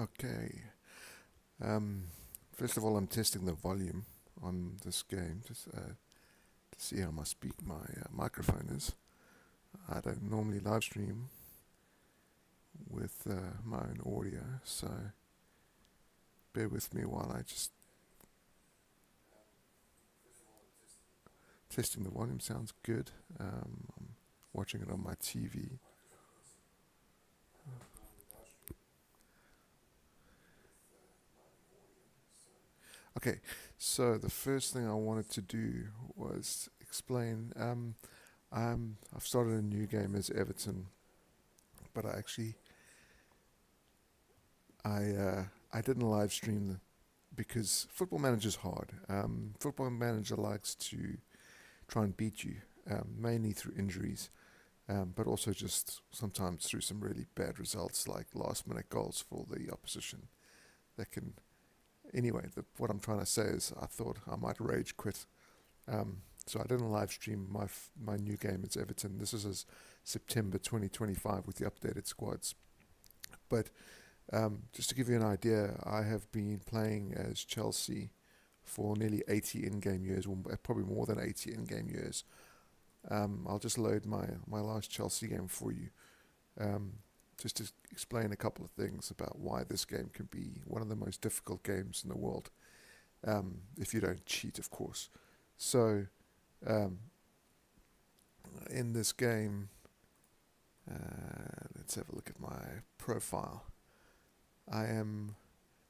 Okay. Um, First of all, I'm testing the volume on this game just to see how my microphone is. I don't normally live stream with my own audio, so bear with me while I just testing the volume. Sounds good. I'm watching it on my TV. Okay, so the first thing I wanted to do was explain. I've started a new game as Everton, but I didn't live stream because Football Manager's hard. Football Manager likes to try and beat you, mainly through injuries, but also just sometimes through some really bad results like last minute goals for the opposition. That can Anyway, what I'm trying to say is I thought I might rage quit. So I didn't live stream my new game. It's Everton. This is as September 2025 with the updated squads. But just to give you an idea, I have been playing as Chelsea for nearly 80 in-game years, or probably more than 80 in-game years. I'll just load my last Chelsea game for you, just to explain a couple of things about why this game can be one of the most difficult games in the world, if you don't cheat, of course. So, um, in this game, let's have a look at my profile. I am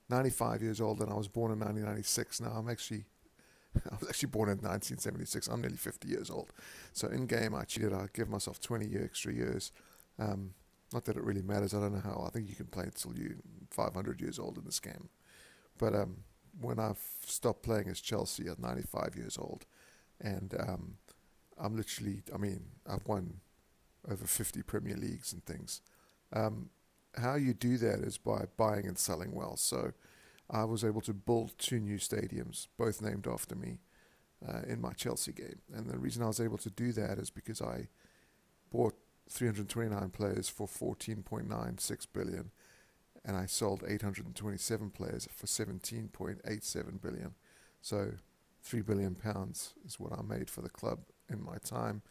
95 years old and I was born in 1996. Now I was actually born in 1976. I'm nearly 50 years old. So in game, I cheated. I give myself 20 extra years. Not that it really matters. I don't know how. I think you can play until you're 500 years old in this game. But when I've stopped playing as Chelsea at 95 years old, and I've won over 50 Premier Leagues and things. How you do that is by buying and selling well. So I was able to build two new stadiums, both named after me, in my Chelsea game. And the reason I was able to do that is because I bought 329 players for 14.96 billion, and I sold 827 players for 17.87 billion. So £3 billion is what I made for the club in my time,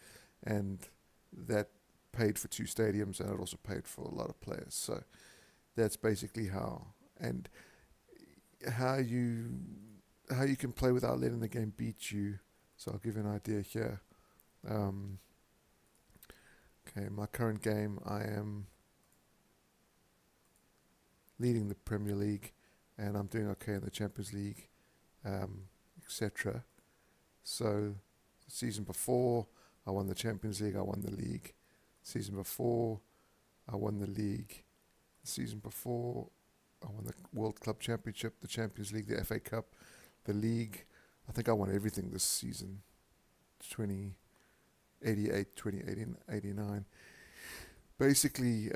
and that paid for two stadiums, and it also paid for a lot of players. So that's basically and how you how you can play without letting the game beat you. So I'll give you an idea here. Okay, my current game, I am leading the Premier League, and I'm doing okay in the Champions League, etc. So, the season before, I won the Champions League, I won the league. Season before, I won the league. The season before, I won the World Club Championship, the Champions League, the FA Cup, the league. I think I won everything this season. 2088, 2089. Basically,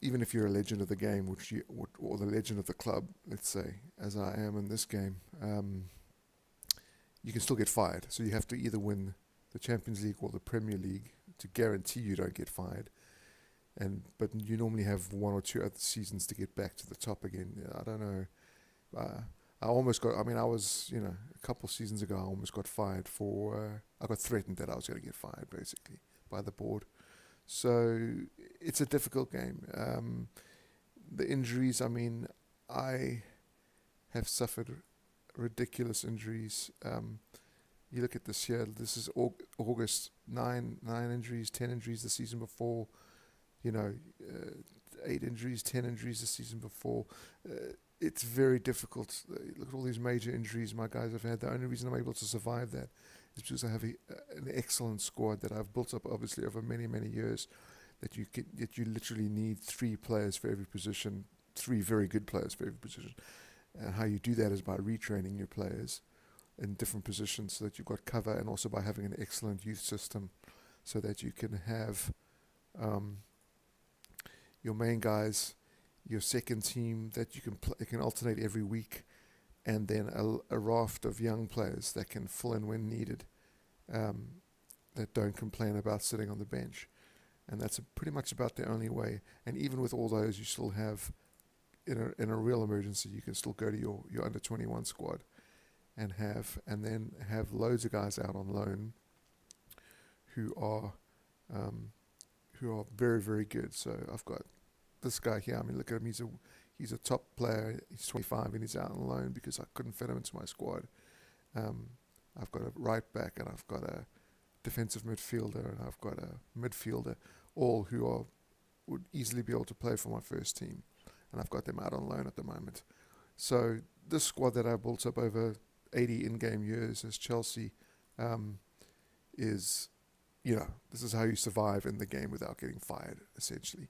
even if you're a legend of the game, or the legend of the club, let's say, as I am in this game, you can still get fired. So you have to either win the Champions League or the Premier League to guarantee you don't get fired. But you normally have one or two other seasons to get back to the top again. I don't know. I almost got. I mean, I was, a couple seasons ago, I almost got fired for. I got threatened that I was going to get fired, basically, by the board. So it's a difficult game. The injuries. I mean, I have suffered ridiculous injuries. You look at this year. This is August. Nine injuries, 10 injuries the season before. 8 injuries, 10 injuries the season before. It's very difficult. Look at all these major injuries my guys have had. The only reason I'm able to survive that is because I have an excellent squad that I've built up, obviously, over many, many years. That you literally need 3 players for every position, 3 very good players for every position. And how you do that is by retraining your players in different positions so that you've got cover, and also by having an excellent youth system so that you can have your main guys, your second team that you can alternate every week, and then a raft of young players that can fill in when needed, that don't complain about sitting on the bench. And that's pretty much about the only way. And even with all those, you still have in a real emergency, you can still go to your under 21 squad and then have loads of guys out on loan who are very, very good. So I've got this guy here. I mean, look at him. He's a top player. He's 25 and he's out on loan because I couldn't fit him into my squad. I've got a right back and I've got a defensive midfielder and I've got a midfielder, all who would easily be able to play for my first team. And I've got them out on loan at the moment. So this squad that I built up over 80 in-game years as Chelsea is, this is how you survive in the game without getting fired, essentially.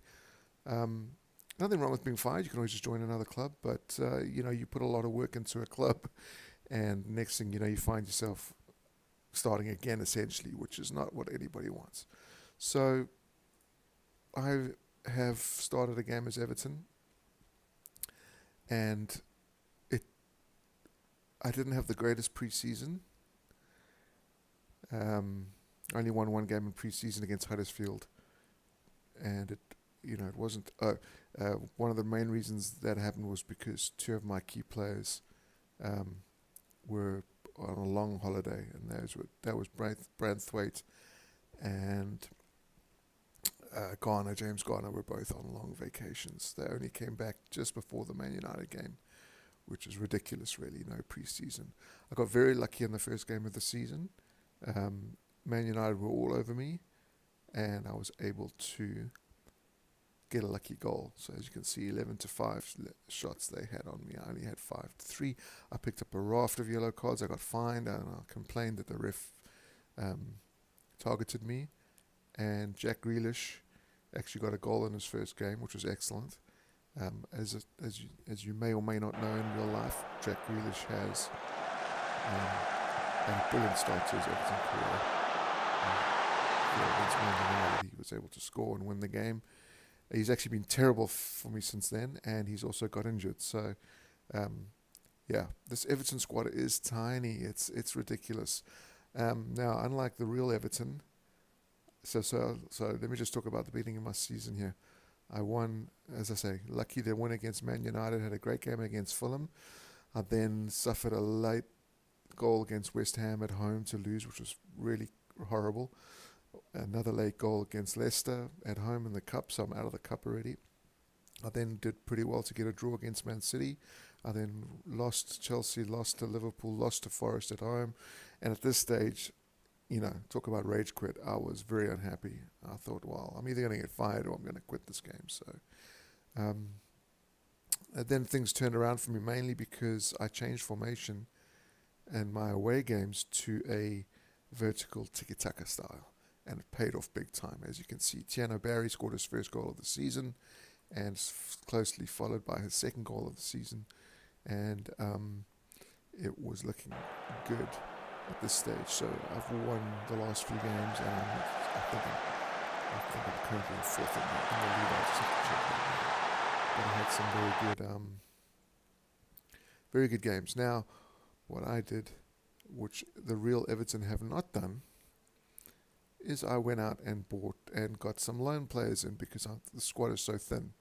Nothing wrong with being fired. You can always just join another club, but, you put a lot of work into a club, and next thing you know, you find yourself starting again, essentially, which is not what anybody wants. So I have started a game as Everton, and I didn't have the greatest pre-season. I only won one game in pre-season against Huddersfield, and it wasn't. One of the main reasons that happened was because two of my key players were on a long holiday, and that was Branthwaite and James Garner were both on long vacations. They only came back just before the Man United game, which is ridiculous, really. No pre-season. I got very lucky in the first game of the season. Man United were all over me, and I was able to get a lucky goal. So as you can see, 11-5 shots they had on me. I only had 5-3. I picked up a raft of yellow cards. I got fined, and I complained that the ref targeted me. And Jack Grealish actually got a goal in his first game, which was excellent. As you may or may not know in real life, Jack Grealish has a brilliant start to his Everton career. Against Man United, he was able to score and win the game. He's actually been terrible for me since then, and he's also got injured. So, this Everton squad is tiny. It's ridiculous. Now, unlike the real Everton, so let me just talk about the beginning of my season here. I won, as I say, lucky to win against Man United. Had a great game against Fulham. I then suffered a late goal against West Ham at home to lose, which was really horrible. Another late goal against Leicester at home in the Cup, so I'm out of the Cup already. I then did pretty well to get a draw against Man City. I then lost to Chelsea, lost to Liverpool, lost to Forest at home. And at this stage, talk about rage quit, I was very unhappy. I thought, well, I'm either going to get fired or I'm going to quit this game. So and then things turned around for me, mainly because I changed formation and my away games to a vertical tiki-taka style. And it paid off big time. As you can see, Tiano Barry scored his first goal of the season, and closely followed by his second goal of the season. And it was looking good at this stage. So I've won the last few games, and I think I'm currently in fourth in the league. I just have to check that now. But I had some very good games. Now, what I did, which the real Everton have not done, is I went out and bought and got some loan players in because the squad is so thin.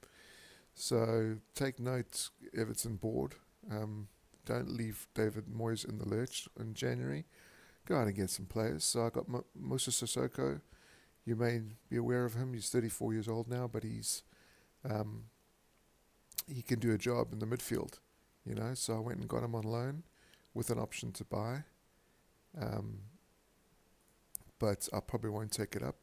So take note, Everton board. Don't leave David Moyes in the lurch in January. Go out and get some players. So I got Musa Sissoko. You may be aware of him. He's 34 years old now, but he can do a job in the midfield. So I went and got him on loan with an option to buy. But I probably won't take it up.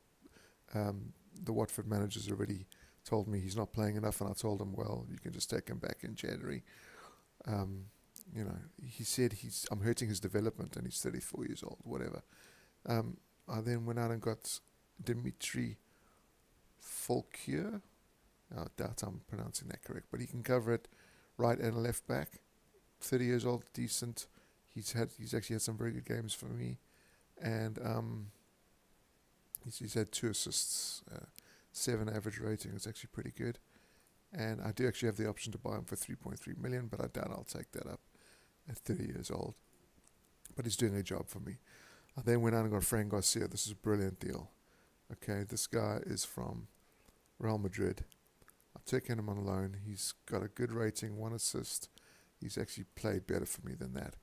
The Watford manager's already told me he's not playing enough, and I told him, well, you can just take him back in January. He said I'm hurting his development, and he's 34 years old, whatever. I then went out and got Dimitri Folkier. I doubt I'm pronouncing that correct, but he can cover it right and left back. 30 years old, decent. He's actually had some very good games for me, and he's had 2 assists, 7 average rating. It's actually pretty good. And I do actually have the option to buy him for 3.3 million, but I doubt I'll take that up at 30 years old. But he's doing a job for me. I then went out and got Fran Garcia. This is a brilliant deal. Okay, this guy is from Real Madrid. I'm taking him on loan. He's got a good rating, 1 assist. He's actually played better for me than that.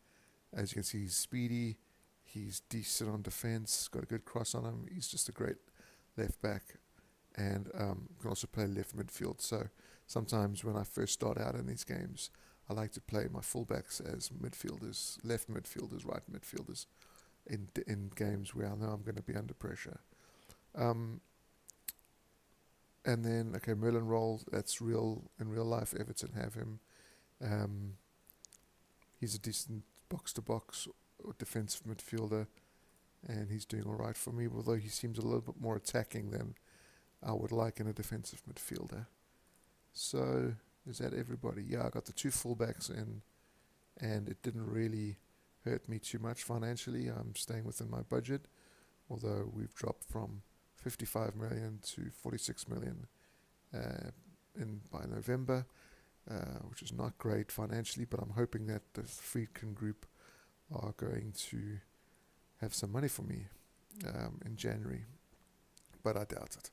As you can see, he's speedy. He's decent on defence. Got a good cross on him. He's just a great left back, and can also play left midfield. So sometimes when I first start out in these games, I like to play my fullbacks as midfielders, left midfielders, right midfielders, in games where I know I'm going to be under pressure. And then, okay, Merlin Roll, that's real. In real life, Everton have him. He's a decent box-to-box defensive midfielder, and he's doing all right for me, although he seems a little bit more attacking than I would like in a defensive midfielder. So, is that everybody? Yeah, I got the 2 fullbacks in, and it didn't really hurt me too much financially. I'm staying within my budget, although we've dropped from 55 million to 46 million by November, which is not great financially, but I'm hoping that the Friedkin Group are going to have some money for me in January, but I doubt it.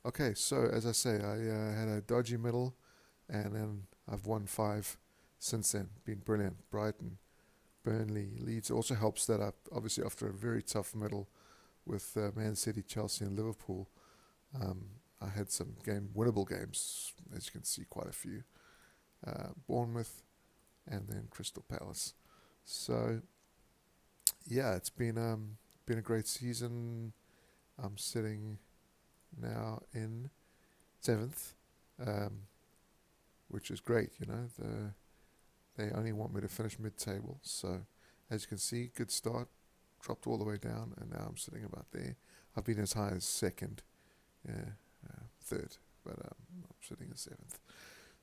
Okay, so as I say, I had a dodgy middle, and then I've won 5 since then. Been brilliant. Brighton, Burnley, Leeds. Also helps that up, obviously, after a very tough middle with Man City, Chelsea and Liverpool. I had some winnable games, as you can see, quite a few. Bournemouth and then Crystal Palace. So, yeah, it's been a great season. I'm sitting now in 7th, which is great, They only want me to finish mid-table. So, as you can see, good start. Dropped all the way down, and now I'm sitting about there. I've been as high as 2nd, 3rd, but I'm sitting at 7th.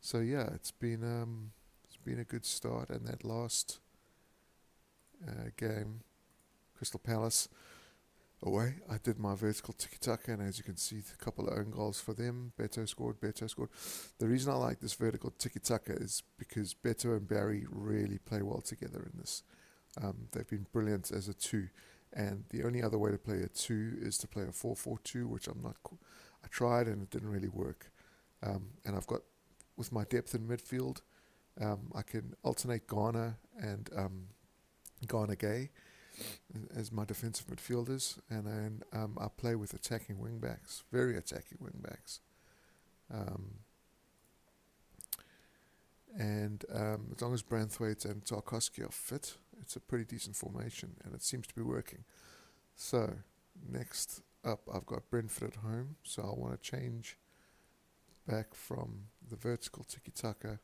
So yeah, it's been a good start. And that last game, Crystal Palace away, I did my vertical tiki-taka, and as you can see, a couple of own goals for them. Beto scored. The reason I like this vertical tiki-taka is because Beto and Barry really play well together in this. They've been brilliant as a 2, and the only other way to play a 2 is to play a 4-4-2, which I tried and it didn't really work. And I've got, with my depth in midfield, I can alternate Ghana and Ghana Gay as my defensive midfielders, and then I play with attacking wing backs, very attacking wing backs. And as long as Branthwaite and Tarkowski are fit, it's a pretty decent formation, and it seems to be working. So, next up, I've got Brentford at home, so I want to change back from the vertical tiki-taka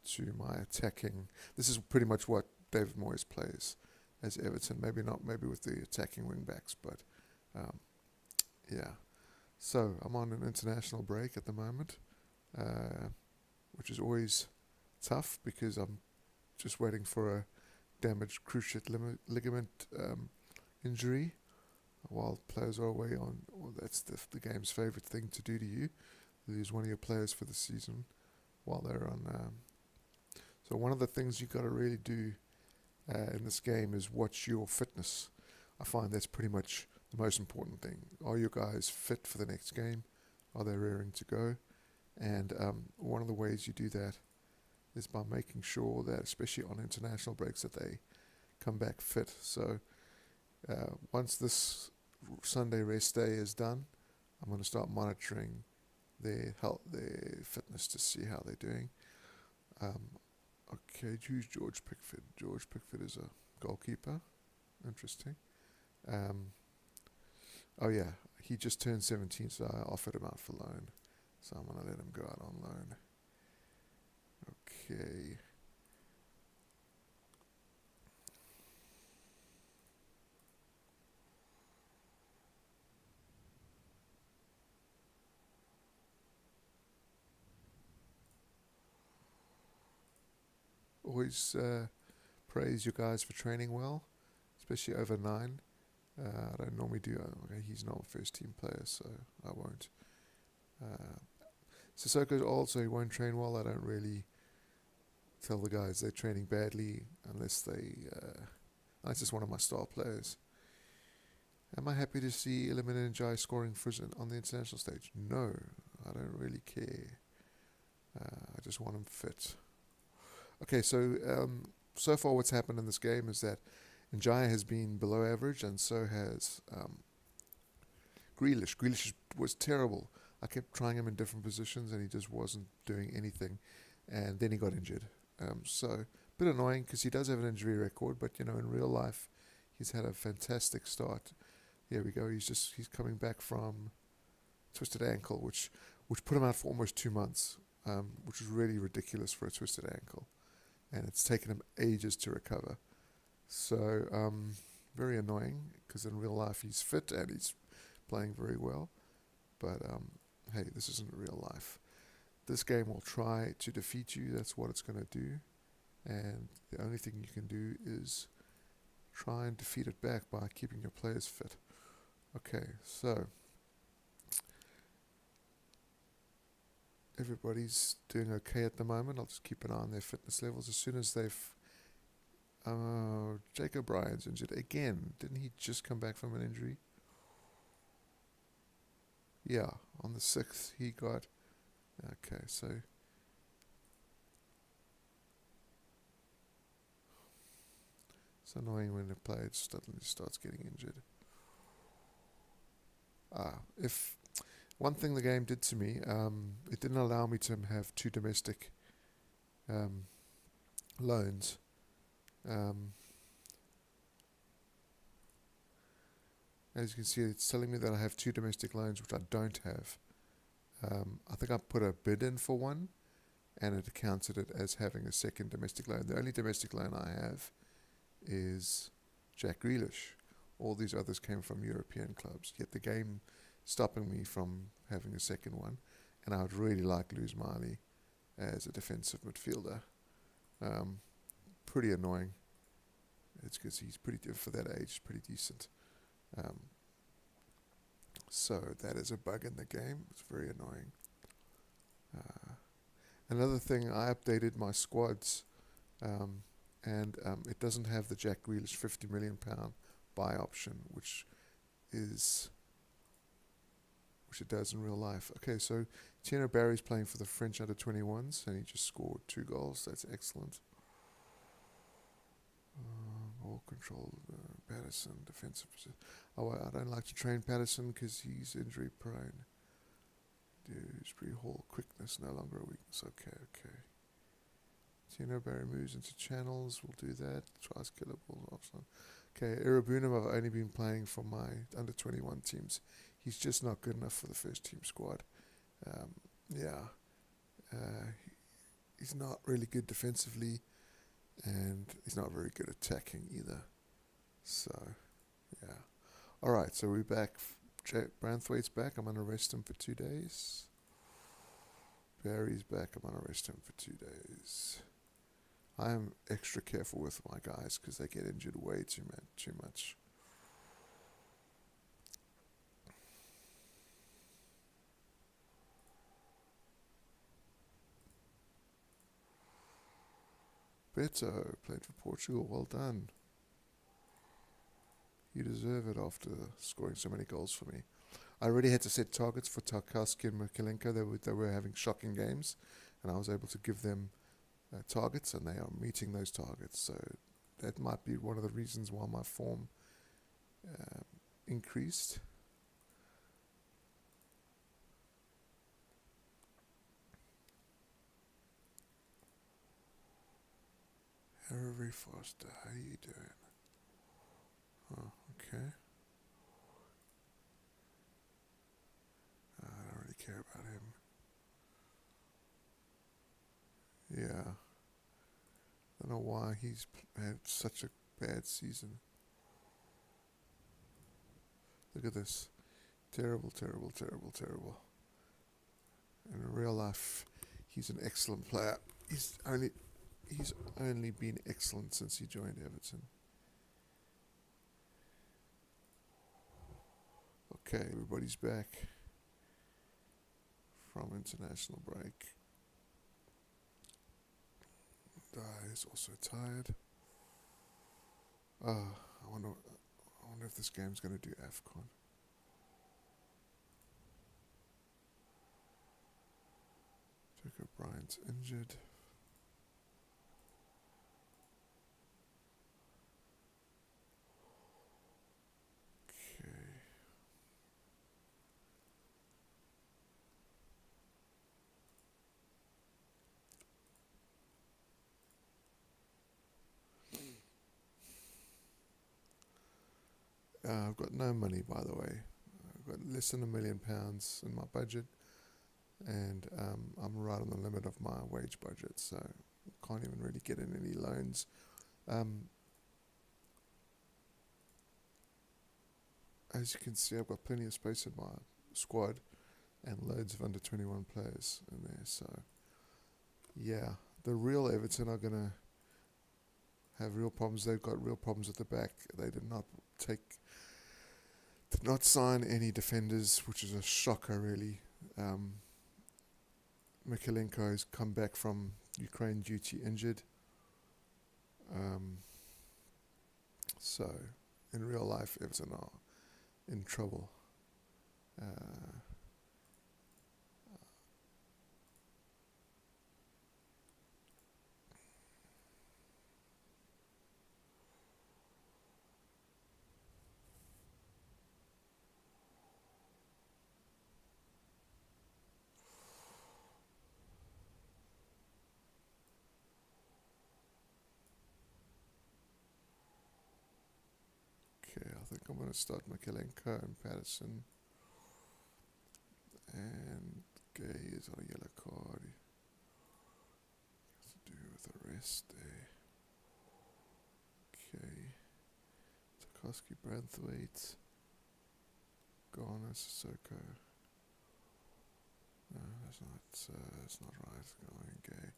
to my attacking. This is pretty much what David Moyes plays as Everton. Maybe with the attacking wing backs, but yeah. So, I'm on an international break at the moment, which is always tough because I'm just waiting for a damaged cruciate ligament injury while players are away on. Well, that's the game's favourite thing to do to you. Lose one of your players for the season while they're on. So one of the things you got to really do in this game is watch your fitness. I find that's pretty much the most important thing. Are your guys fit for the next game? Are they raring to go? And one of the ways you do that is by making sure that, especially on international breaks, that they come back fit. So once this Sunday rest day is done, I'm going to start monitoring their health, their fitness, to see how they're doing. Okay, who's George Pickford? George Pickford is a goalkeeper. Interesting. Oh yeah, he just turned 17, so I offered him out for loan. So I'm going to let him go out on loan. Okay. Always praise you guys for training well, especially over 9. I don't normally do. Okay, he's not a first team player, so I won't. Sissoko's old, so he won't train well. I don't really tell the guys they're training badly unless that's just one of my star players. Am I happy to see Iliman Njai scoring on the international stage? No, I don't really care. I just want him fit. Okay, so far what's happened in this game is that Njaya has been below average, and so has Grealish. Grealish was terrible. I kept trying him in different positions, and he just wasn't doing anything. And then he got injured. So a bit annoying because he does have an injury record, but in real life, he's had a fantastic start. Here we go. He's coming back from twisted ankle, which put him out for almost 2 months, which is really ridiculous for a twisted ankle, and it's taken him ages to recover. So very annoying because in real life he's fit and he's playing very well, but hey, this isn't real life. This game will try to defeat you. That's what it's going to do, and the only thing you can do is try and defeat it back by keeping your players fit. Okay, so everybody's doing okay at the moment. I'll just keep an eye on their fitness levels. As soon as they've Jake O'Brien's injured again. Didn't he just come back from an injury? Yeah, on the 6th he got... Okay, so... It's annoying when a player suddenly starts getting injured. If one thing the game did to me, it didn't allow me to have 2 domestic loans. As you can see, it's telling me that I have 2 domestic loans, which I don't have. I think I put a bid in for one, and it counted it as having a second domestic loan. The only domestic loan I have is Jack Grealish. All these others came from European clubs, yet the game stopping me from having a second one, and I would really like Luz Miley as a defensive midfielder. Pretty annoying. It's because he's for that age, pretty decent. So that is a bug in the game. It's very annoying. Another thing, I updated my squads, and it doesn't have the Jack Grealish £50 million buy option, which it does in real life. Okay, so Tino Barry's playing for the French under-21s, and he just scored 2 goals. That's excellent. Ball control, Patterson, defensive position. Oh, I don't like to train Patterson because he's injury prone. Dewsbury Hall, quickness, no longer a weakness. Okay. Tino Barry moves into channels, we'll do that. Tries killer balls option. Okay, Irabunum, I've only been playing for my under-21 teams. He's just not good enough for the first team squad. He's not really good defensively, and he's not very good attacking either. So, yeah. Alright, so we're back. Branthwaite's back. I'm going to rest him for 2 days. Barry's back. I'm going to rest him for 2 days. I am extra careful with my guys because they get injured way too much. Beto played for Portugal. Well done. You deserve it after scoring so many goals for me. I already had to set targets for Tarkowski and Merkelenko. They were having shocking games, and I was able to give them targets, and they are meeting those targets. So that might be one of the reasons why my form increased. Harry Foster, how are you doing? Oh, okay. I don't really care about him. Yeah. I don't know why he's had such a bad season. Look at this. Terrible. And in real life, he's an excellent player. He's only been excellent since he joined Everton. Okay, everybody's back from international break. Is also tired. I wonder if this game's going to do AFCON. Took Jacob Bryant's injured. Okay. I've got no money, by the way. I've got less than £1 million in my budget, and I'm right on the limit of my wage budget, so can't even really get in any loans. As you can see, I've got plenty of space in my squad and loads of under 21 players in there. So, yeah, the real Everton are going to have real problems. They've got real problems at the back. They did not sign any defenders, which is a shocker, really. Mykolenko has come back from Ukraine duty injured. So, in real life, Everton are in trouble. Okay, I think I'm going to start Mykolenko and Patterson. And Gay is on a yellow card. Has to do with the rest there. Okay. Tarkowski, Branthwaite. Garner, Sissoko. No, that's not right. Going Gay.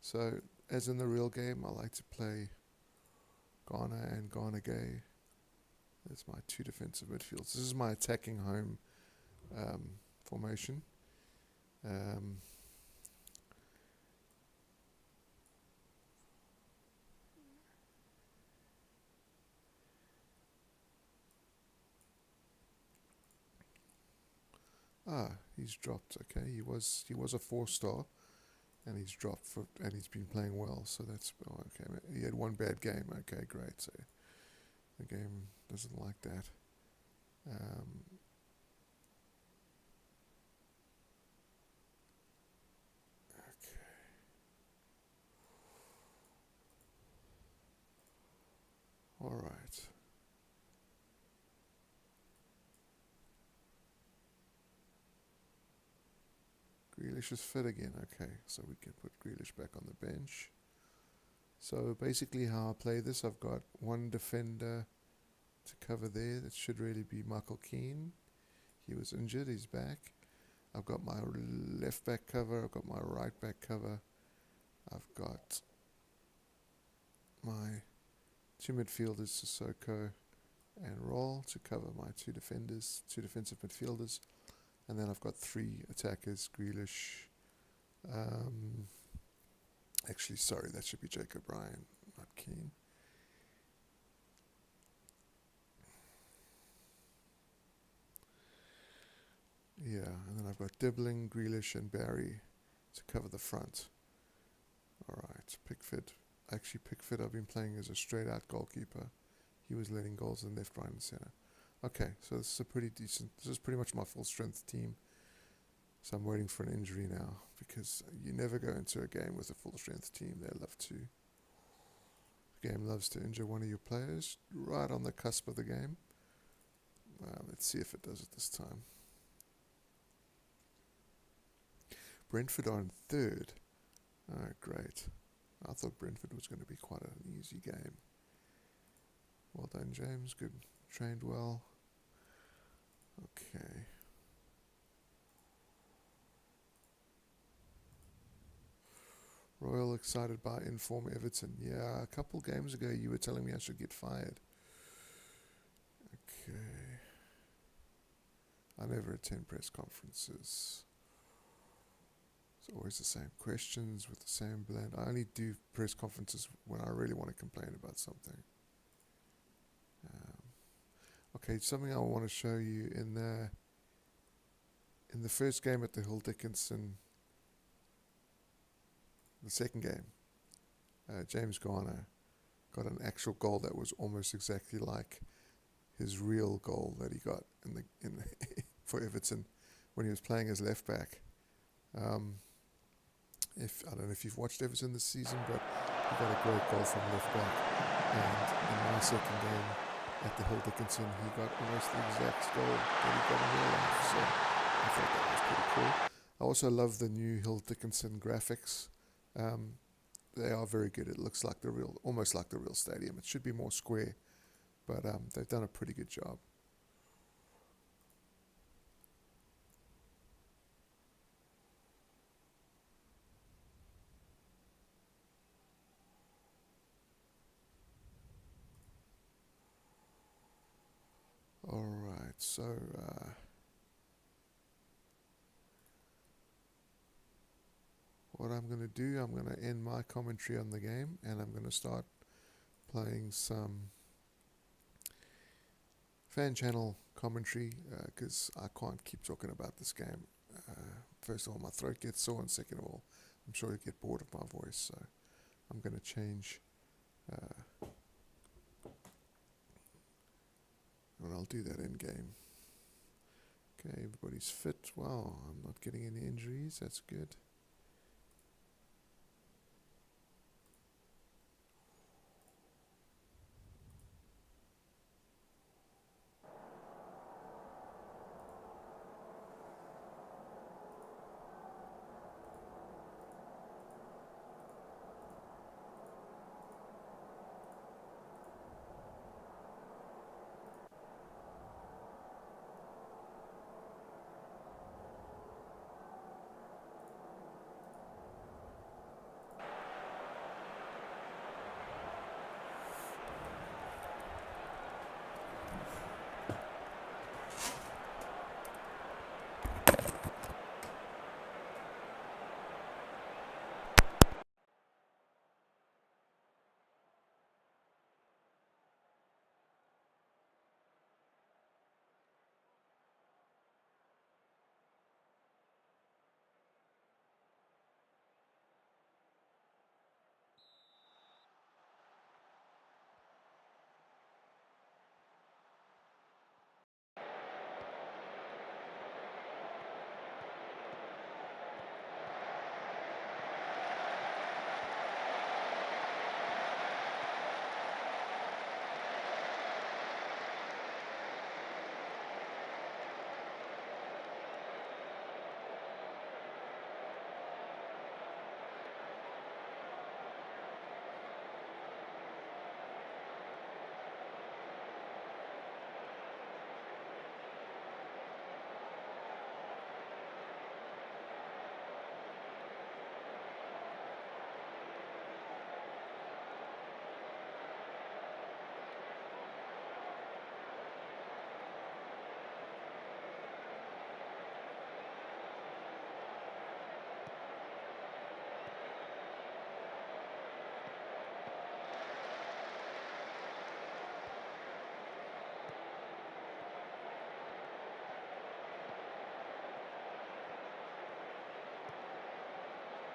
So, as in the real game, I like to play Garner and Garner Gay. That's my two defensive midfields. This is my attacking home formation. He's dropped. Okay, he was a 4-star, and he's dropped and he's been playing well. So that's okay. He had one bad game. Okay, great. So the game doesn't like that. All right. Grealish is fit again. Okay, so we can put Grealish back on the bench. So basically how I play this, I've got one defender to cover there. That should really be Michael Keane. He was injured, he's back. I've got my left back cover, I've got my right back cover. I've got my two midfielders, Sissoko and Roll, to cover my two defensive midfielders. And then I've got three attackers, Grealish. Actually, sorry, that should be Jacob Ryan, not Keane. Yeah, and then I've got Dibbling, Grealish and Barry to cover the front. Alright, Pickford. Actually, Pickford I've been playing as a straight-out goalkeeper. He was letting goals in left, right and centre. Okay, so this is pretty much my full-strength team. So I'm waiting for an injury now, because you never go into a game with a full-strength team. The game loves to injure one of your players right on the cusp of the game. Let's see if it does it this time. Brentford are in third. Oh, great. I thought Brentford was going to be quite an easy game. Well done, James. Good. Trained well. Okay. Royal excited by inform Everton. Yeah, a couple games ago you were telling me I should get fired. Okay. I never attend press conferences. It's always the same questions with the same blend. I only do press conferences when I really want to complain about something. Okay, something I want to show you in the first game at the Hill Dickinson the second game, James Garner got an actual goal that was almost exactly like his real goal that he got in the for Everton when he was playing as left back. If I don't know if you've watched Everton this season, but he got a great goal from left back. And in my second game at the Hill Dickinson, he got almost the exact goal that he got in real life. So I thought that was pretty cool. I also love the new Hill Dickinson graphics. They are very good. It looks like almost like the real stadium. It should be more square, but they've done a pretty good job. Alright, so what I'm going to do, I'm going to end my commentary on the game, and I'm going to start playing some fan channel commentary, because I can't keep talking about this game. First of all, my throat gets sore, and second of all, I'm sure you get bored of my voice, so I'm going to change, and I'll do that in game. Okay, everybody's fit. Wow, I'm not getting any injuries, that's good.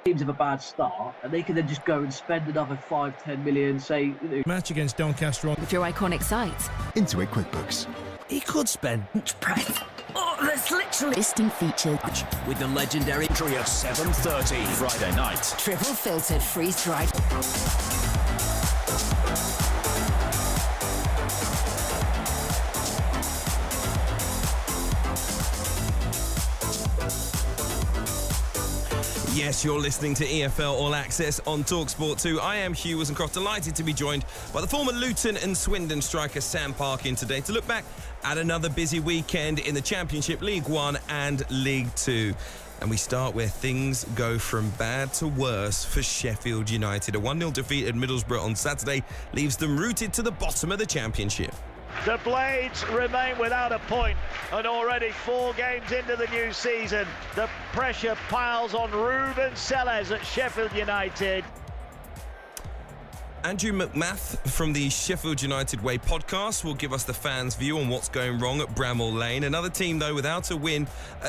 Teams have a bad start, and they can then just go and spend another 5-10 million, say, match against Doncaster with your iconic site into a QuickBooks. He could spend press. Oh, that's literally distinct features with the legendary entry at 7:30 Friday night. Triple filtered freeze-dried. Yes, you're listening to EFL All Access on TalkSport 2. I am Hugh Wozencroft, delighted to be joined by the former Luton and Swindon striker Sam Parkin today to look back at another busy weekend in the Championship, League One and League Two. And we start where things go from bad to worse for Sheffield United. A 1-0 defeat at Middlesbrough on Saturday leaves them rooted to the bottom of the Championship. The Blades remain without a point, and already 4 games into the new season, the pressure piles on Ruben Selles at Sheffield United. Andrew McMath from the Sheffield United Way podcast will give us the fans' view on what's going wrong at Bramall Lane. Another team, though, without a win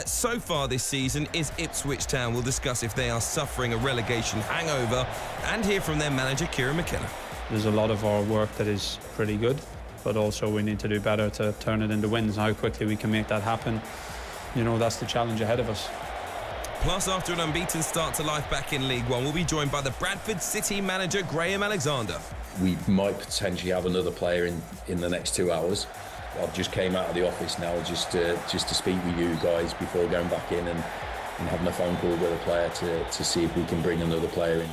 so far this season is Ipswich Town. We'll discuss if they are suffering a relegation hangover and hear from their manager, Kieran McKenna. There's a lot of our work that is pretty good, but also we need to do better to turn it into wins. How quickly we can make that happen, that's the challenge ahead of us. Plus, after an unbeaten start to life back in League One, we'll be joined by the Bradford City manager, Graham Alexander. We might potentially have another player in the next 2 hours. I've just came out of the office now just to speak with you guys before going back in and having a phone call with a player to see if we can bring another player in.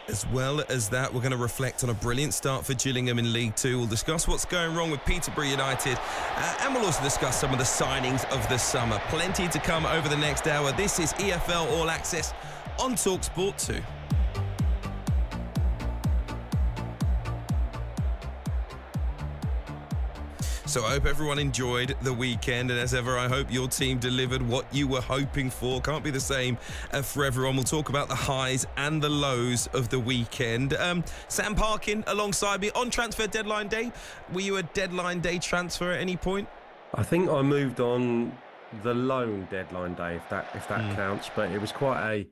As well as that, we're going to reflect on a brilliant start for Gillingham in League Two. We'll discuss what's going wrong with Peterborough United, and we'll also discuss some of the signings of the summer. Plenty to come over the next hour. This is EFL All Access on TalkSport 2. So I hope everyone enjoyed the weekend, and as ever, I hope your team delivered what you were hoping for. Can't be the same for everyone. We'll talk about the highs and the lows of the weekend. Sam Parkin alongside me on transfer deadline day. Were you a deadline day transfer at any point? I think I moved on the loan deadline day, if that counts. But it was quite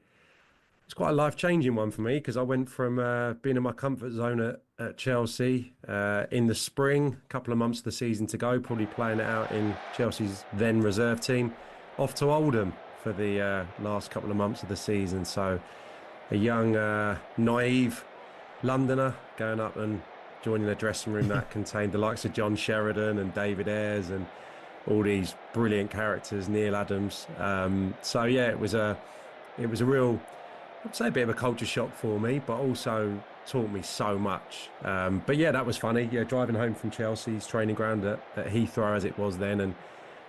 a life-changing one for me, because I went from being in my comfort zone at Chelsea in the spring, a couple of months of the season to go, probably playing it out in Chelsea's then reserve team, off to Oldham for the last couple of months of the season. So a young, naive Londoner going up and joining a dressing room that contained the likes of John Sheridan and David Ayres and all these brilliant characters, Neil Adams. So yeah, it was a real, I'd say a bit of a culture shock for me, but also taught me so much. But yeah, that was funny. Yeah, driving home from Chelsea's training ground at Heathrow as it was then, and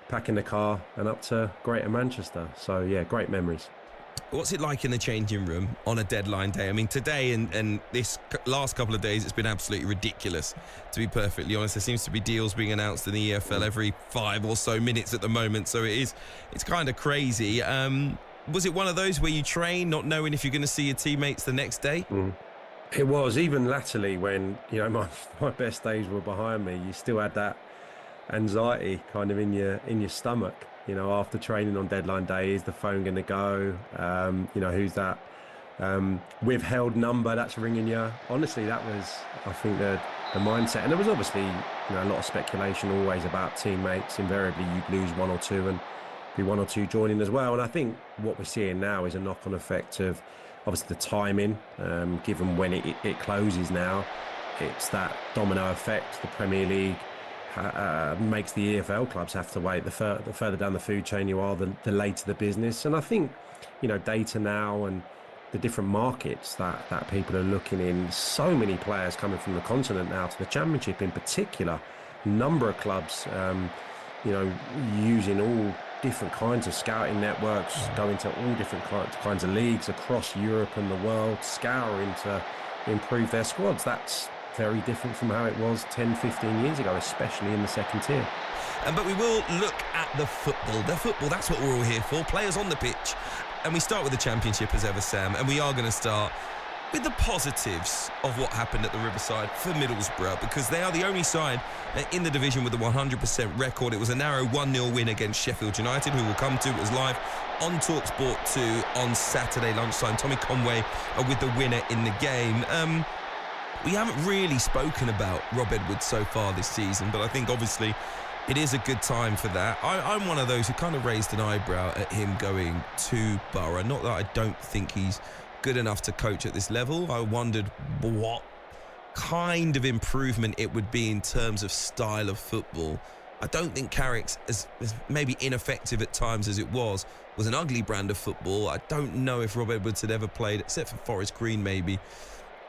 packing the car and up to Greater Manchester. So yeah, great memories. What's it like in the changing room on a deadline day? I mean, today and this last couple of days, it's been absolutely ridiculous, to be perfectly honest. There seems to be deals being announced in the EFL every 5 or so minutes at the moment, so it's kind of crazy. Was it one of those where you train not knowing if you're going to see your teammates the next day? It was, even latterly when, my best days were behind me, you still had that anxiety kind of in your stomach. After training on deadline day, is the phone going to go? Who's that withheld number that's ringing you? Honestly, that was, I think, the mindset. And there was obviously, a lot of speculation always about teammates. Invariably, you'd lose one or two and be one or two joining as well. And I think what we're seeing now is a knock-on effect of obviously the timing, given when it closes now. It's that domino effect. The Premier League makes the EFL clubs have to wait. The further down the food chain you are, the later the business. And I think, data now and the different markets that people are looking in, so many players coming from the continent now to the Championship in particular, number of clubs, using all different kinds of scouting networks, going to all different kinds of leagues across Europe and the world, scouring to improve their squads. That's very different from how it was 10, 15 years ago, especially in the second tier. But we will look at the football. The football, that's what we're all here for, players on the pitch. And we start with the Championship as ever, Sam, and we are going to start with the positives of what happened at the Riverside for Middlesbrough, because they are the only side in the division with a 100% record. It was a narrow 1-0 win against Sheffield United, who we'll come to. It was live on TalkSport 2 on Saturday lunchtime. Tommy Conway with the winner in the game. We haven't really spoken about Rob Edwards so far this season, but I think obviously it is a good time for that. I'm one of those who kind of raised an eyebrow at him going to Borough. Not that I don't think he's good enough to coach at this level. I wondered what kind of improvement it would be in terms of style of football. I don't think Carrick's, as maybe ineffective at times as it was an ugly brand of football. I don't know if Rob Edwards had ever played, except for Forest Green maybe,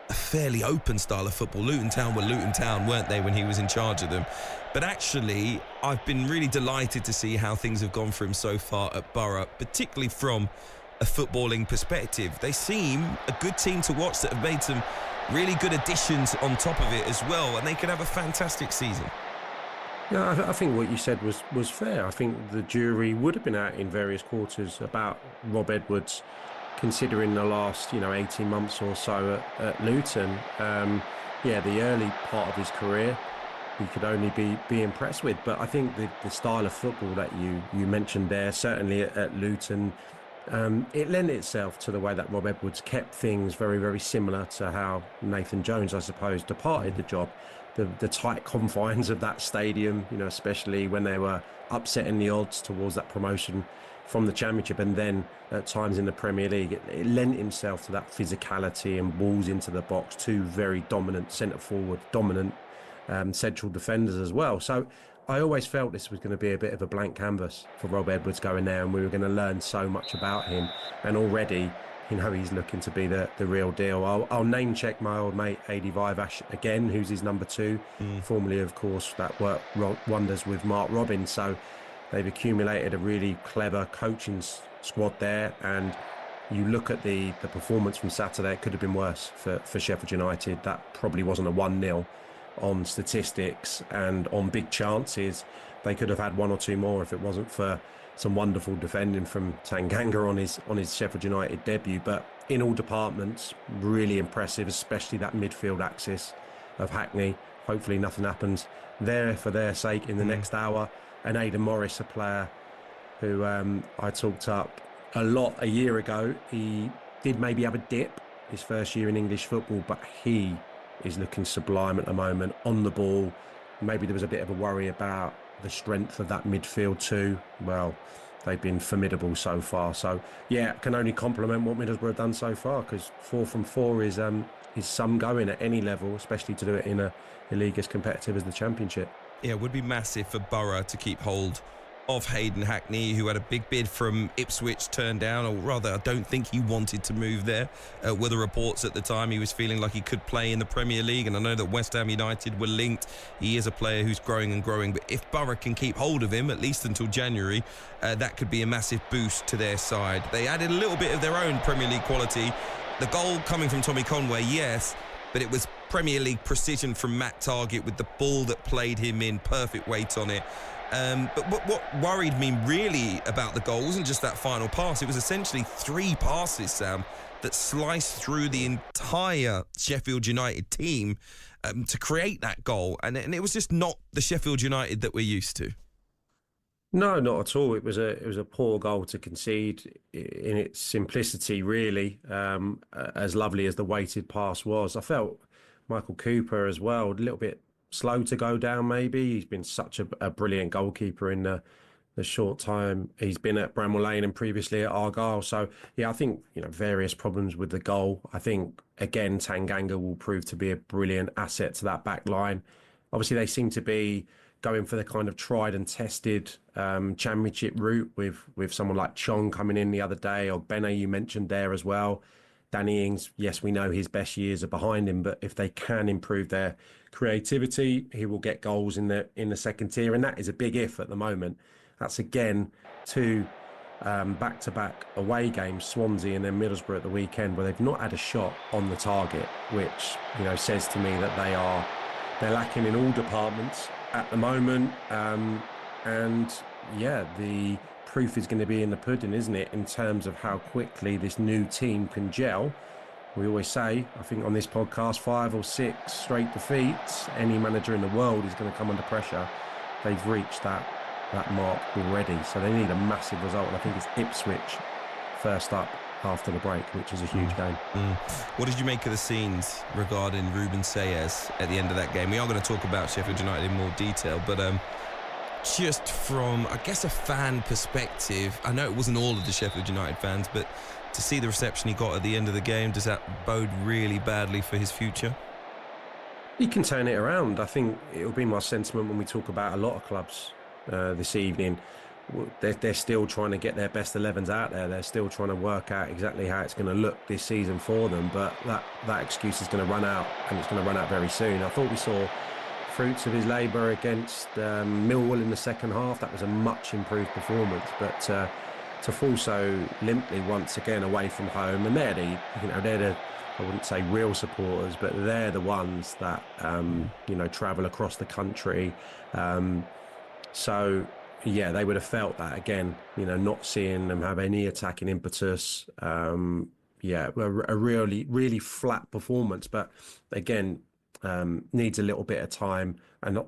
a fairly open style of football. Luton Town were Luton Town, weren't they, when he was in charge of them? But actually, I've been really delighted to see how things have gone for him so far at Borough, particularly from a footballing perspective. They seem a good team to watch that have made some really good additions on top of it as well, and they could have a fantastic season. Yeah, I think what you said was fair. I think the jury would have been out in various quarters about Rob Edwards' considering the last 18 months or so at Luton. The early part of his career, you could only be impressed with. But I think the style of football that you mentioned there, certainly at Luton, it lent itself to the way that Rob Edwards kept things very, very similar to how Nathan Jones, I suppose, departed the job. The tight confines of that stadium, especially when they were upsetting the odds towards that promotion from the Championship, and then at times in the Premier League, it lent himself to that physicality and balls into the box, two very dominant centre-forward, dominant central defenders as well. So I always felt this was going to be a bit of a blank canvas for Rob Edwards going there, and we were going to learn so much about him. And already, he's looking to be the real deal. I'll name check my old mate Adi Vivash again, who's his number 2, formerly, of course, that worked wonders with Mark Robins. So they've accumulated a really clever coaching squad there, and you look at the performance from Saturday, it could have been worse for Sheffield United. That probably wasn't a 1-0 on statistics, and on big chances they could have had 1 or 2 more if it wasn't for some wonderful defending from Tanganga on his Sheffield United debut. But in all departments, really impressive, especially that midfield axis of Hackney. Hopefully nothing happens there for their sake in the next hour. And Aidan Morris, a player who I talked up a lot a year ago. He did maybe have a dip his first year in English football, but he is looking sublime at the moment on the ball. Maybe there was a bit of a worry about the strength of that midfield too. Well, they've been formidable so far. So yeah, can only compliment what Middlesbrough have done so far, because 4 from 4 is some going at any level, especially to do it in a league as competitive as the Championship. Yeah, it would be massive for Borough to keep hold of Hayden Hackney, who had a big bid from Ipswich turned down, or rather I don't think he wanted to move there. Were the reports at the time he was feeling like he could play in the Premier League, and I know that West Ham United were linked. He is a player who's growing and growing, but if Borough can keep hold of him at least until January, that could be a massive boost to their side. They added a little bit of their own Premier League quality. The goal coming from Tommy Conway, yes, but it was Premier League precision from Matt Targett with the ball that played him in, perfect weight on it. But what worried me really about the goal wasn't just that final pass. It was essentially 3 passes, Sam, that sliced through the entire Sheffield United team to create that goal. And it was just not the Sheffield United that we're used to. No, not at all. It was a poor goal to concede in its simplicity, really, as lovely as the weighted pass was. I felt Michael Cooper as well, a little bit slow to go down maybe. He's been such a brilliant goalkeeper in the short time he's been at Bramall Lane and previously at Argyle. So yeah, I think various problems with the goal. I think again Tanganga will prove to be a brilliant asset to that back line. Obviously they seem to be going for the kind of tried and tested Championship route with someone like Chong coming in the other day, or Bene you mentioned there as well. Danny Ings, yes, we know his best years are behind him, but if they can improve their creativity, he will get goals in the second tier, and that is a big if at the moment. That's again 2 back-to-back away games, Swansea and then Middlesbrough at the weekend, where they've not had a shot on the target, which says to me that they're lacking in all departments at the moment. And yeah, the proof is going to be in the pudding, isn't it, in terms of how quickly this new team can gel. We always say, I think on this podcast, 5 or 6 straight defeats, any manager in the world is going to come under pressure. They've reached that mark already, so they need a massive result, and I think it's Ipswich first up after the break, which is a huge game. What did you make of the scenes regarding Ruben Sayers at the end of that game? We are going to talk about Sheffield United in more detail, but just from, I guess, a fan perspective, I know it wasn't all of the Sheffield United fans, but to see the reception he got at the end of the game, does that bode really badly for his future? He can turn it around. I think it'll be my sentiment when we talk about a lot of clubs this evening. They're still trying to get their best 11s out there. They're still trying to work out exactly how it's going to look this season for them, but that excuse is going to run out, and it's going to run out very soon. I thought we saw fruits of his labour against Millwall in the second half. That was a much improved performance, but to fall so limply once again away from home, and they're the I wouldn't say real supporters, but they're the ones that travel across the country. So yeah, they would have felt that again, not seeing them have any attacking impetus. Yeah, a really flat performance, but again, needs a little bit of time, and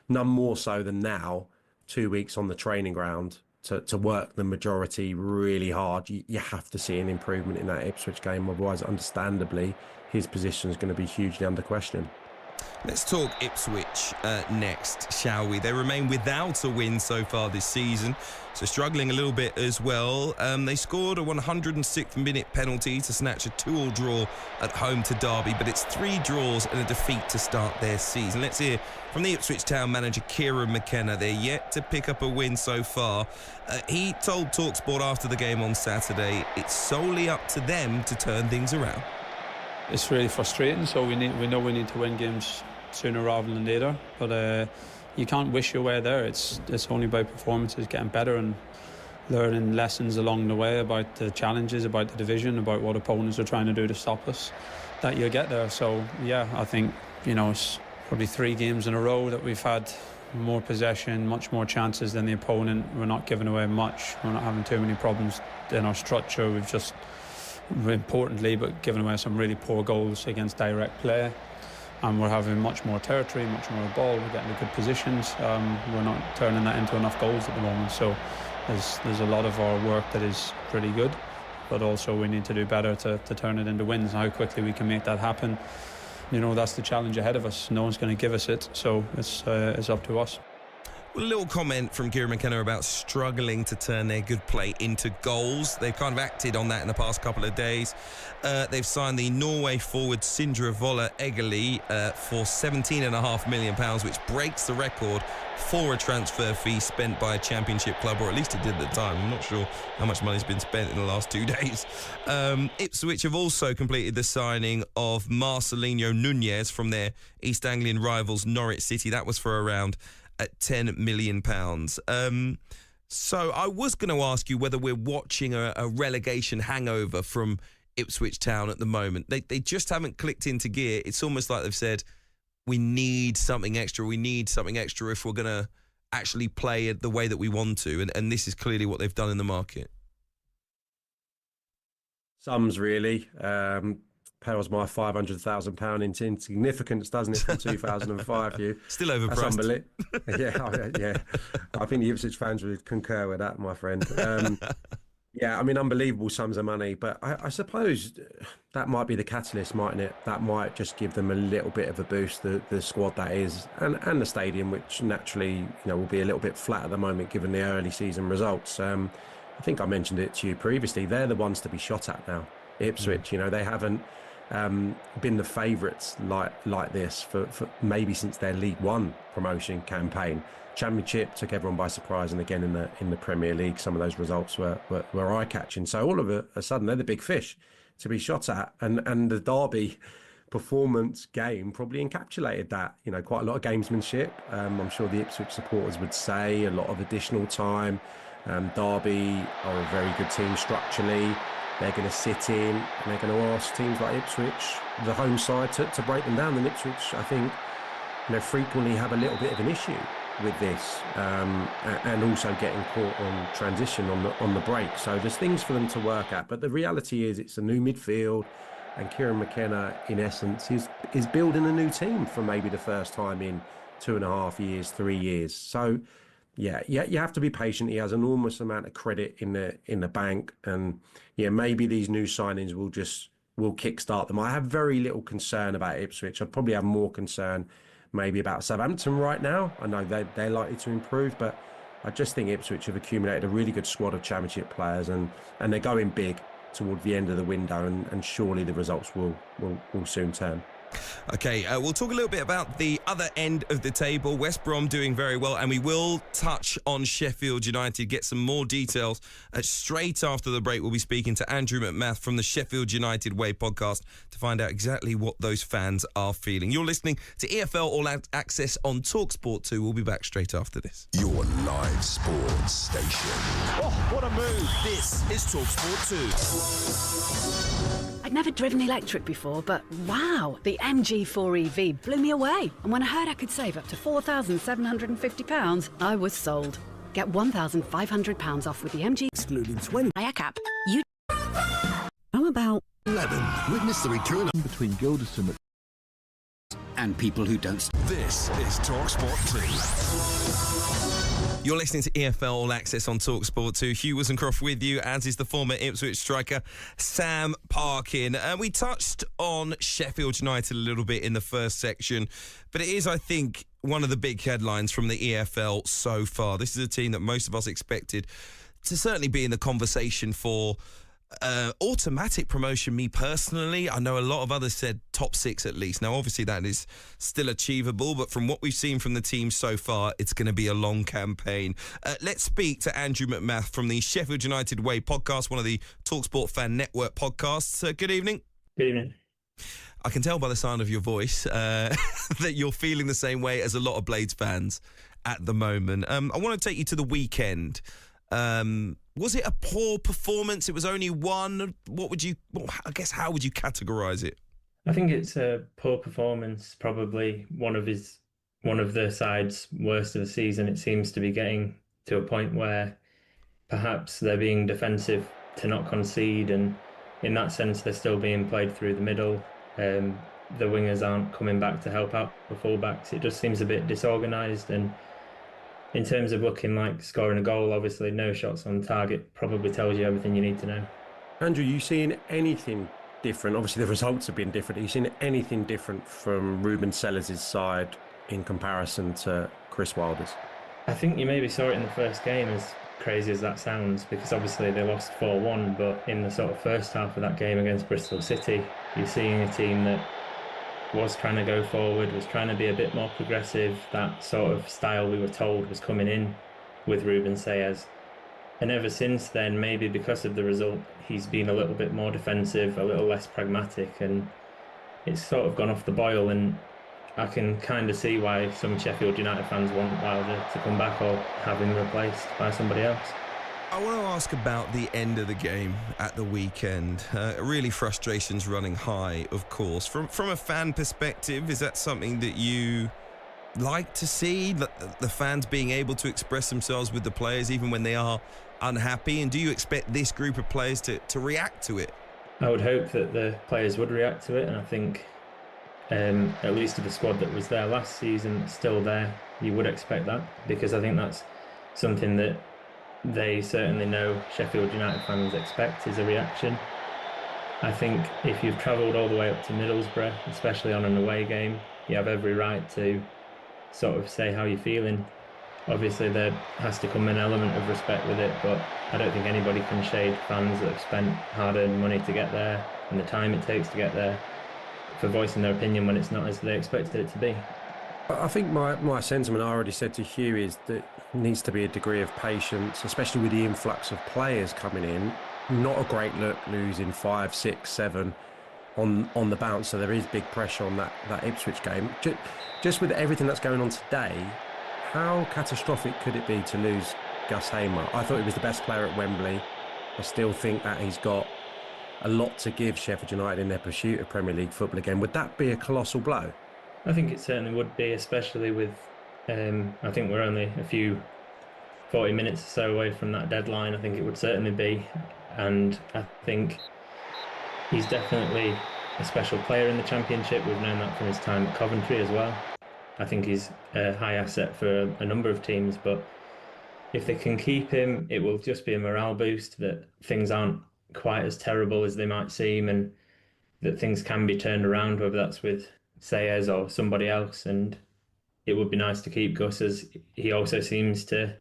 none more so than now, 2 weeks on the training ground to work the majority really hard. You have to see an improvement in that Ipswich game, otherwise, understandably, his position is going to be hugely under question. Let's talk Ipswich next, shall we? They remain without a win so far this season, so struggling a little bit as well. They scored a 106th minute penalty to snatch a 2-2 draw at home to Derby, but it's 3 draws and a defeat to start their season. Let's hear from the Ipswich Town manager, Kieran McKenna. They're yet to pick up a win so far. He told TalkSport after the game on Saturday, it's solely up to them to turn things around. It's really frustrating, so we know we need to win games sooner rather than later, but you can't wish your way there. It's only by performances, getting better and learning lessons along the way about the challenges, about the division, about what opponents are trying to do to stop us, that you'll get there. So yeah, I think it's probably 3 games in a row that we've had more possession, much more chances than the opponent. We're not giving away much, we're not having too many problems in our structure. We've just, importantly, but giving away some really poor goals against direct play, and we're having much more territory, much more ball. We're getting to good positions. We're not turning that into enough goals at the moment, so there's a lot of our work that is pretty good, but also we need to do better to turn it into wins. How quickly we can make that happen, that's the challenge ahead of us. No one's going to give us it, so it's up to us. Well, a little comment from Kieran McKenna about struggling to turn their good play into goals. They've kind of acted on that in the past couple of days. They've signed the Norway forward Sindre Voller Egeli for £17.5 million, which breaks the record for a transfer fee spent by a championship club, or at least it did at the time. I'm not sure how much money's been spent in the last 2 days. Ipswich have also completed the signing of Marcelinho Nunez from their East Anglian rivals Norwich City. That was for around at £10 million. So I was going to ask you whether we're watching a relegation hangover from Ipswich Town at the moment. They just haven't clicked into gear. It's almost like they've said, we need something extra. We need something extra if we're going to actually play it the way that we want to. And this is clearly what they've done in the market. Sums really. Pales my £500,000 into insignificance, doesn't it, from 2005? You still overpriced. Yeah. I think the Ipswich fans would concur with that, my friend. Yeah, I mean, unbelievable sums of money, but I suppose that might be the catalyst, mightn't it? That might just give them a little bit of a boost, the squad that is, and the stadium, which naturally, will be a little bit flat at the moment given the early season results. I think I mentioned it to you previously. They're the ones to be shot at now. Ipswich, they haven't been the favourites like this for maybe since their League One promotion campaign. Championship took everyone by surprise, and again in the Premier League, some of those results were eye-catching. So all of a sudden, they're the big fish to be shot at, and the Derby performance game probably encapsulated that. Quite a lot of gamesmanship. I'm sure the Ipswich supporters would say a lot of additional time. Derby are a very good team structurally. They're going to sit in and they're going to ask teams like Ipswich, the home side, to break them down. And Ipswich, I think, frequently have a little bit of an issue with this, and also getting caught on transition on the break. So there's things for them to work at. But the reality is it's a new midfield, and Kieran McKenna, in essence, is building a new team for maybe the first time in 2.5 years, 3 years. So yeah, you have to be patient. He has an enormous amount of credit in the bank, and maybe these new signings will kickstart them. I have very little concern about Ipswich. I'd probably have more concern maybe about Southampton right now. I know they're likely to improve, but I just think Ipswich have accumulated a really good squad of championship players, and they're going big toward the end of the window, and surely the results will soon turn. Okay, we'll talk a little bit about the other end of the table. West Brom doing very well, and we will touch on Sheffield United, get some more details. Straight after the break, we'll be speaking to Andrew McMath from the Sheffield United Way podcast to find out exactly what those fans are feeling. You're listening to EFL All Access on TalkSport 2. We'll be back straight after this. Your live sports station. Oh, what a move. This is TalkSport 2. I'd never driven electric before, but wow, the MG4 EV blew me away. And when I heard I could save up to £4,750, I was sold. Get £1,500 off with the MG. Excluding 20. Cap. You. How about 11. Witness the return between Gilderson and people who don't. This is TalkSport 2. You're listening to EFL All Access on TalkSport 2. Hugh Wozencroft with you, as is the former Ipswich striker Sam Parkin. We touched on Sheffield United a little bit in the first section, but it is, I think, one of the big headlines from the EFL so far. This is a team that most of us expected to certainly be in the conversation for automatic promotion. Me personally, I know a lot of others said top 6 at least. Now obviously that is still achievable, but from what we've seen from the team so far, it's going to be a long campaign. Let's speak to Andrew McMath from the Sheffield United Way podcast, one of the TalkSport Fan Network podcasts. Good evening. Good evening. I can tell by the sound of your voice that you're feeling the same way as a lot of Blades fans at the moment. I want to take you to the weekend. Was it a poor performance? It was only one. How would you categorise it? I think it's a poor performance, probably one of the side's worst of the season. It seems to be getting to a point where perhaps they're being defensive to not concede, and in that sense they're still being played through the middle. The wingers aren't coming back to help out the fullbacks. It just seems a bit disorganised, and in terms of looking like scoring a goal, obviously no shots on target probably tells you everything you need to know. Andrew, you seeing anything different? Obviously the results have been different. Are you seeing anything different from Ruben Sellers' side in comparison to Chris Wilder's? I think you maybe saw it in the first game, as crazy as that sounds, because obviously they lost 4-1, but in the sort of first half of that game against Bristol City, you're seeing a team that was trying to go forward, was trying to be a bit more progressive. That sort of style we were told was coming in with Ruben Sayers. And ever since then, maybe because of the result, he's been a little bit more defensive, a little less pragmatic, and it's sort of gone off the boil. And I can kind of see why some Sheffield United fans want Wilder to come back or have him replaced by somebody else. I want to ask about the end of the game at the weekend. Really frustrations running high, of course. From a fan perspective, is that something that you like to see? The fans being able to express themselves with the players even when they are unhappy? And do you expect this group of players to react to it? I would hope that the players would react to it, and I think at least with the squad that was there last season, still there, you would expect that, because I think that's something that they certainly know Sheffield United fans expect, is a reaction. I think if you've travelled all the way up to Middlesbrough, especially on an away game, you have every right to sort of say how you're feeling. Obviously there has to come an element of respect with it, but I don't think anybody can shade fans that have spent hard-earned money to get there and the time it takes to get there for voicing their opinion when it's not as they expected it to be. I think my sentiment, I already said to Hugh, is that there needs to be a degree of patience, especially with the influx of players coming in. Not a great look losing 5, 6, 7 on the bounce, so there is big pressure on that Ipswich game. Just with everything that's going on today, how catastrophic could it be to lose Gus Hamer? I thought he was the best player at Wembley. I still think that he's got a lot to give Sheffield United in their pursuit of Premier League football again. Would that be a colossal blow? I think it certainly would be, especially with, I think we're only a few 40 minutes or so away from that deadline. I think it would certainly be. And I think he's definitely a special player in the Championship. We've known that from his time at Coventry as well. I think he's a high asset for a number of teams, but if they can keep him, it will just be a morale boost that things aren't quite as terrible as they might seem, and that things can be turned around, whether that's with Sayers or somebody else. And it would be nice to keep Gus, as he also seems to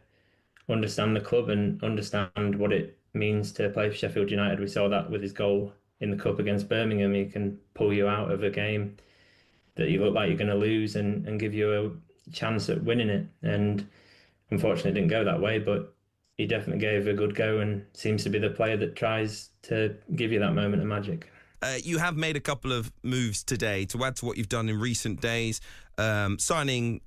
understand the club and understand what it means to play for Sheffield United. We saw that with his goal in the Cup against Birmingham. He can pull you out of a game that you look like you're going to lose and give you a chance at winning it. And unfortunately it didn't go that way, but he definitely gave a good go and seems to be the player that tries to give you that moment of magic. You have made a couple of moves today to add to what you've done in recent days, signing